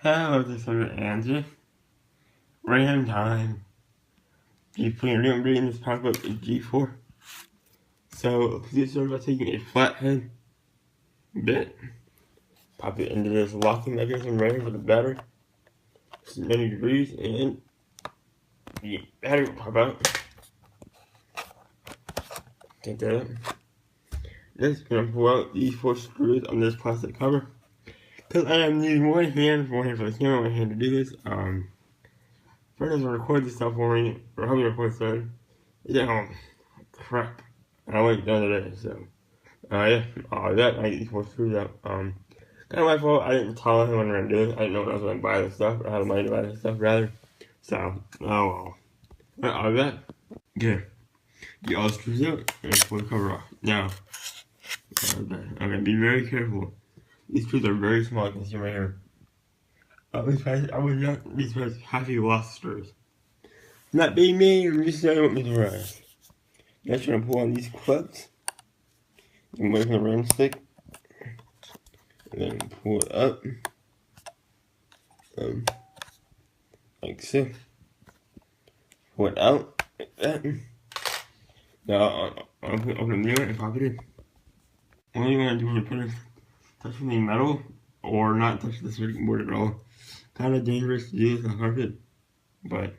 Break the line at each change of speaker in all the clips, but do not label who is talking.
Hello, this is Andrew. Random time. Keep putting a new upgrade in this Powerbook G4. So, this is about taking a flathead bit, pop it into this locking mechanism right here with the battery. It's 90 degrees, and the battery will pop out. Take that up. Next, we're going to pull out these 4 screws on this plastic cover. Because I am using one hand for the camera, one hand to do this. First, I'm going to record this stuff for me, or help me record this. Yeah, crap. I went the other day, so. Yeah, that I get these 4 screws out. Kind of my fault. I didn't tell him when we were going to do it. I didn't know when I was going to buy this stuff, or how to money to buy this stuff, rather. So, oh well. All that. Okay. Get all the screws out and pull the cover off. Now, okay, be very careful. These screws are very small, you can see right here. I would not be surprised half of you lost screws. Not being me, I'm just saying what me to rise. Next, we're going to pull on these clips. And away from the rim stick. And then pull it up. Like so. Pull it out like that. Now, I'll open the unit and pop it in. All you want to do is put it touch the metal or not touch the circuit board at all. Kind of dangerous to do this on carpet, but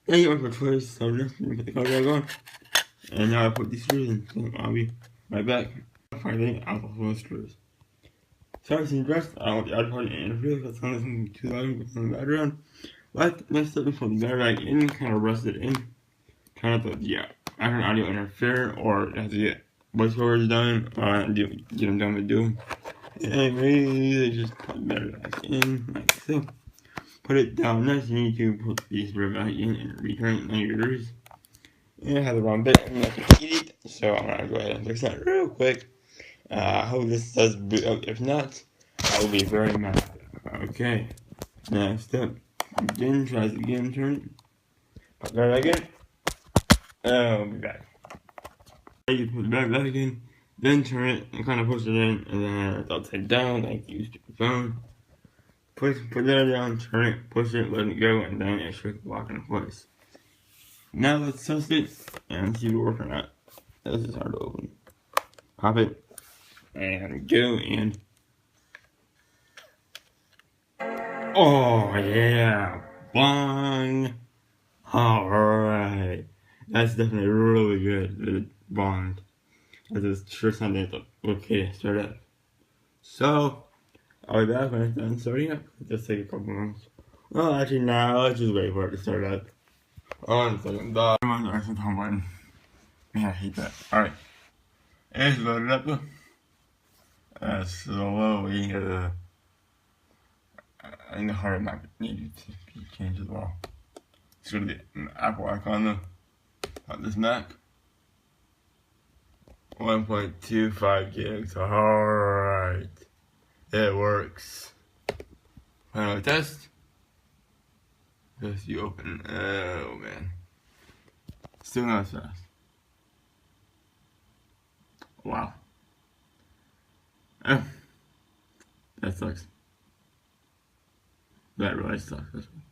yeah, you want to put choice. So next, put the cover back on, and now I put these screws in. So I'll be right back. Finally, I'll pull the screws. Sorry to interrupt. I don't want the other party to interfere because I'm listening too loud with the background. But next step is put the battery back in, kind of rust it in. Kind of let the background audio interfere, or have to get voiceovers done, get them done with do. And really just put the battery back in, like so. Put it down next, you need to put these back in and return it 90 degrees. And I have the wrong bit, I'm not going to eat it, so I'm going to go ahead and fix that real quick. I hope this does boot up. If not, I will be very mad. Okay, next step. Again, tries again, turn it. Pop that back in. I'll be back. You put it back in, then turn it and kind of push it in, and then it's upside down like you used to your phone. Put that down, turn it, push it, let it go, and then it should lock in place. Now let's test it and see if it works or not. This is hard to open. Pop it. And go in. Oh yeah, bong. Alright, that's definitely really good. The bong. That is sure something that's okay to start up. So, I'll be back when it's done starting up. Just take a couple minutes. Well, actually, now let's just wait for it to start up. Hold on a second. Come on, there's the home button. Yeah, I hate that. Alright. It's loaded up though. Slowly, I think the heart map needed to be changed as well. Let's go to the Apple icon though. On this Mac. 1.25 gigs. Alright. It works. Final test. Just you open. Oh man. Still not as fast. Wow. Oh. That sucks. That really sucks. This one.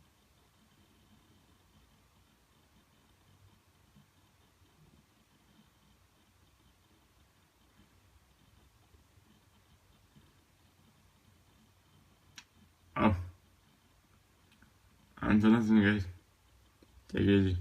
Oh. Until next time, guys. Take it easy.